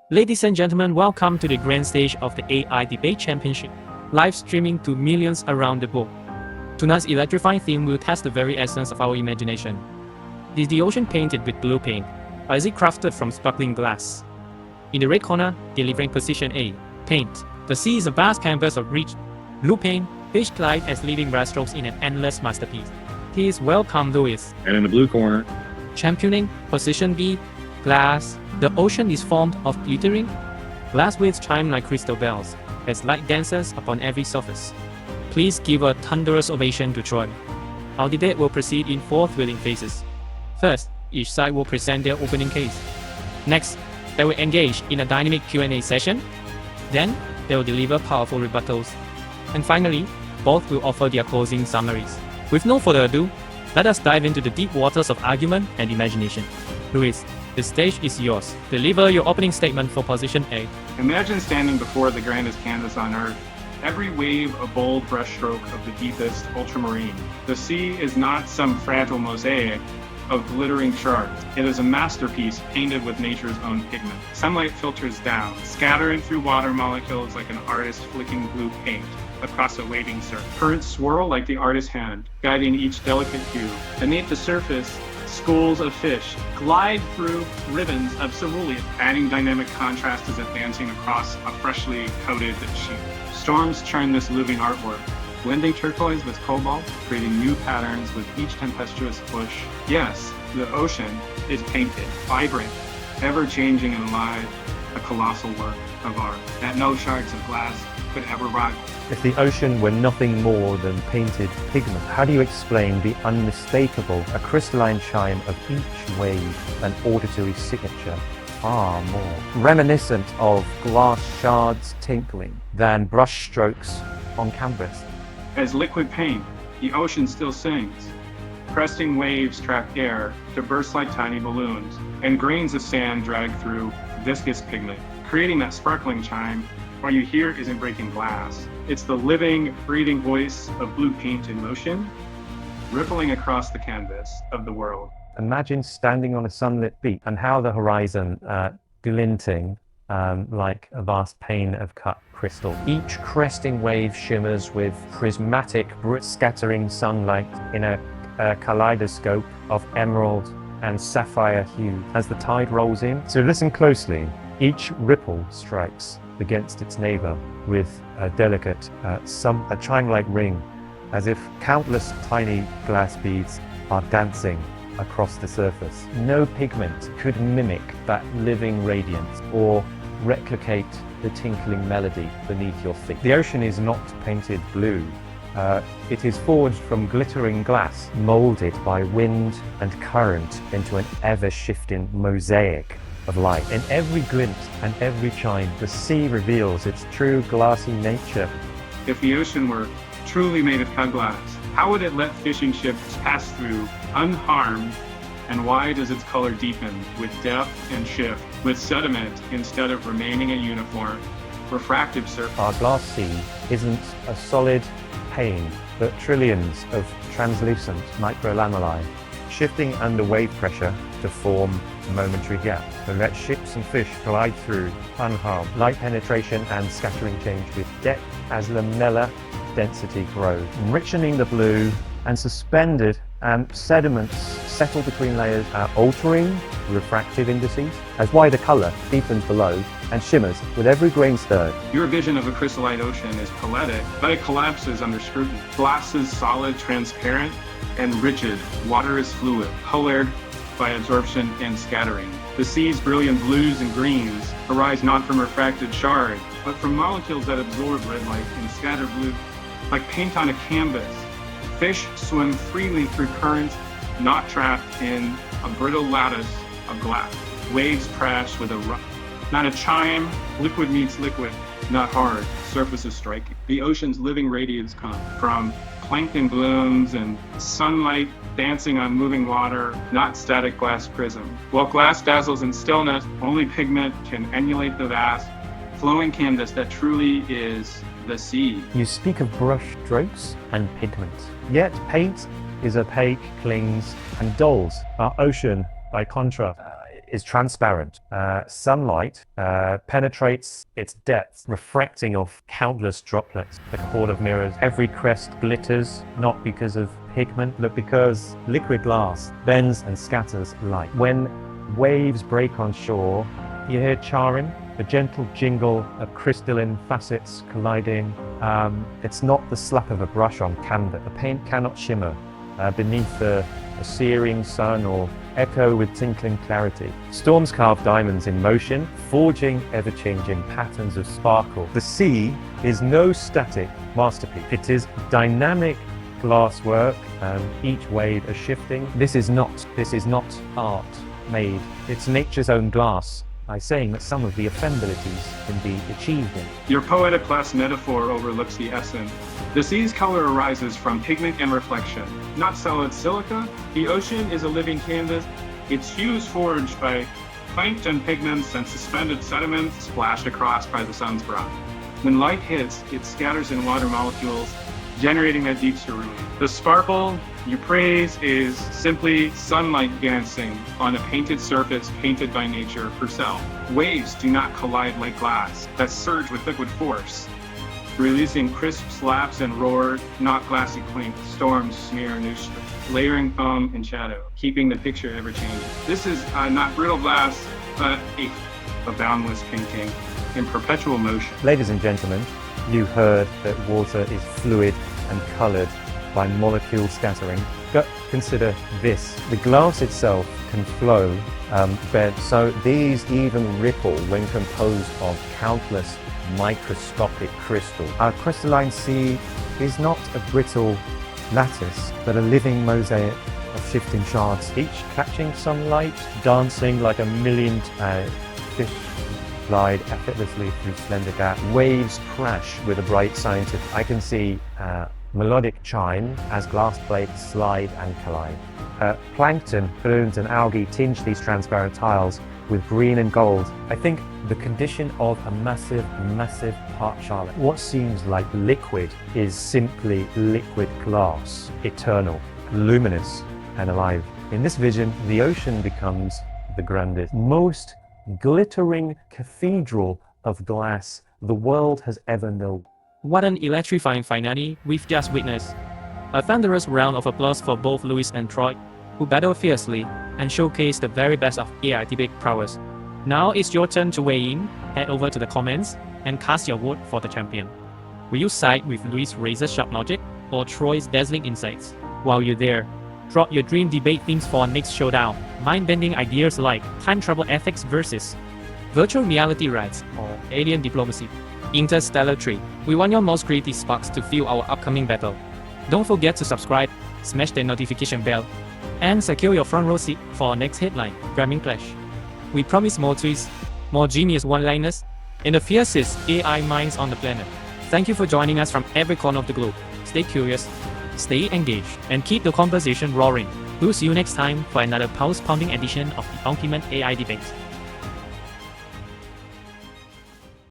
Ladies and gentlemen, welcome to the grand stage of the AI Debate Championship, live streaming to millions around the globe. Tonight's electrifying theme will test the very essence of our imagination. Is the ocean painted with blue paint, or is it crafted from sparkling glass? In the red corner, delivering position A, paint. The sea is a vast canvas of rich blue paint, fish glide as living brushstrokes in an endless masterpiece. He is welcome Lewis. And in the blue corner, Championing position B, glass. The ocean is formed of glittering glass waves chime like crystal bells as light dances upon every surface. Please give a thunderous ovation to Troy. Our debate will proceed in 4 thrilling phases. First, each side will present their opening case. Next, they will engage in a dynamic Q&A session. Then, they will deliver powerful rebuttals. And finally, both will offer their closing summaries. With no further ado, let us dive into the deep waters of argument and imagination. Luis, the stage is yours. Deliver your opening statement for position A. Imagine standing before the grandest canvas on Earth. Every wave a bold brushstroke of the deepest ultramarine. The sea is not some fragile mosaic of glittering shards. It is a masterpiece painted with nature's own pigment. Sunlight filters down, scattering through water molecules like an artist flicking blue paint across a waving surf. Currents swirl like the artist's hand, guiding each delicate hue. Beneath the surface, schools of fish glide through ribbons of cerulean, adding dynamic contrast as if dancing across a freshly coated sheet. Storms churn this living artwork, blending turquoise with cobalt, creating new patterns with each tempestuous push. Yes, the ocean is painted, vibrant, ever-changing and alive, a colossal work of art that no shards of glass could ever rival. If the ocean were nothing more than painted pigment, how do you explain the unmistakable, a crystalline chime of each wave, an auditory signature, far more reminiscent of glass shards tinkling than brush strokes on canvas? As liquid paint, the ocean still sings. Cresting waves trap air to burst like tiny balloons, and grains of sand drag through viscous pigment, creating that sparkling chime. What you hear isn't breaking glass. It's the living, breathing voice of blue paint in motion, rippling across the canvas of the world. Imagine standing on a sunlit beach and how the horizon glinting like a vast pane of cut crystal. Each cresting wave shimmers with prismatic, scattering sunlight in a kaleidoscope of emerald and sapphire hue as the tide rolls in. So listen closely. Each ripple strikes against its neighbor with a delicate, a chime-like ring, as if countless tiny glass beads are dancing across the surface. No pigment could mimic that living radiance or replicate the tinkling melody beneath your feet. The ocean is not painted blue. It is forged from glittering glass, molded by wind and current into an ever-shifting mosaic of light. In every glint and every chime, the sea reveals its true glassy nature. If the ocean were truly made of cut glass, how would it let fishing ships pass through unharmed? And why does its color deepen with depth and shift, with sediment instead of remaining a uniform, refractive surface? Our glass sea isn't a solid pane, but trillions of translucent microlamellae, shifting under wave pressure to form momentary gaps, and let ships and fish glide through unharmed. Light penetration and scattering change with depth as lamella density grows, enrichening the blue, and suspended sediments settle between layers, altering refractive indices as wider color deepens below and shimmers with every grain stirred. Your vision of a crystalline ocean is poetic, but it collapses under scrutiny. Glass is solid, transparent, and rigid. Water is fluid, colored by absorption and scattering. The sea's brilliant blues and greens arise not from refracted shards, but from molecules that absorb red light and scatter blue like paint on a canvas. Fish swim freely through currents, not trapped in a brittle lattice of glass. Waves crash with a rush. Not a chime, liquid meets liquid, not hard, surfaces striking. The ocean's living radiance comes from plankton blooms and sunlight dancing on moving water, not static glass prism. While glass dazzles in stillness, only pigment can emulate the vast, flowing canvas that truly is the sea. You speak of brush strokes and pigment, yet paint is opaque, clings, and dulls. Our ocean, by contrast, is transparent. Sunlight penetrates its depths, refracting off countless droplets. A court of mirrors. Every crest glitters, not because of pigment, but because liquid glass bends and scatters light. When waves break on shore, you hear charring, the gentle jingle of crystalline facets colliding. It's not the slap of a brush on canvas. The paint cannot shimmer beneath a searing sun or echo with tinkling clarity. Storms carve diamonds in motion, forging ever-changing patterns of sparkle. The sea is no static masterpiece. It is dynamic glasswork, each wave a shifting. This is not art made. It's nature's own glass, by saying that some of the affabilities can be achieved in. Your poetic glass metaphor overlooks the essence. The sea's color arises from pigment and reflection, not solid silica. The ocean is a living canvas, its hues forged by plankton pigments and suspended sediments splashed across by the sun's brow. When light hits, it scatters in water molecules, generating that deep cerulean. The sparkle you praise is simply sunlight dancing on a painted surface painted by nature herself. Waves do not collide like glass that surge with liquid force, releasing crisp slaps and roar, not glassy clink. Storms smear new strength, layering foam and shadow, keeping the picture ever changing. This is not brittle glass, but a boundless painting in perpetual motion. Ladies and gentlemen, you heard that water is fluid and colored by molecule scattering. Consider this. The glass itself can flow, so these even ripple when composed of countless microscopic crystals. Our crystalline sea is not a brittle lattice, but a living mosaic of shifting shards, each catching sunlight, dancing like a million fish glide effortlessly through slender gaps. Waves crash with a bright scientific. I can see melodic chime as glass plates slide and collide. Plankton, blooms and algae tinge these transparent tiles with green and gold. I think the condition of a massive part charlotte. What seems like liquid is simply liquid glass, eternal, luminous and alive. In this vision, the ocean becomes the grandest, most glittering cathedral of glass the world has ever known. What an electrifying finale we've just witnessed. A thunderous round of applause for both Louis and Troy, who battled fiercely and showcased the very best of AI debate prowess. Now it's your turn to weigh in. Head over to the comments and cast your vote for the champion. Will you side with Louis' razor-sharp logic or Troy's dazzling insights? While you're there, drop your dream debate themes for our next showdown. Mind-bending ideas like time travel ethics versus virtual reality rights or alien diplomacy. Interstellar trade. We want your most creative sparks to fuel our upcoming battle. Don't forget to subscribe, smash the notification bell, and secure your front row seat for our next headline, Gramming Clash. We promise more twists, more genius one-liners, and the fiercest AI minds on the planet. Thank you for joining us from every corner of the globe. Stay curious, stay engaged, and keep the conversation roaring. We'll see you next time for another pulse-pounding edition of the ultimate AI debate.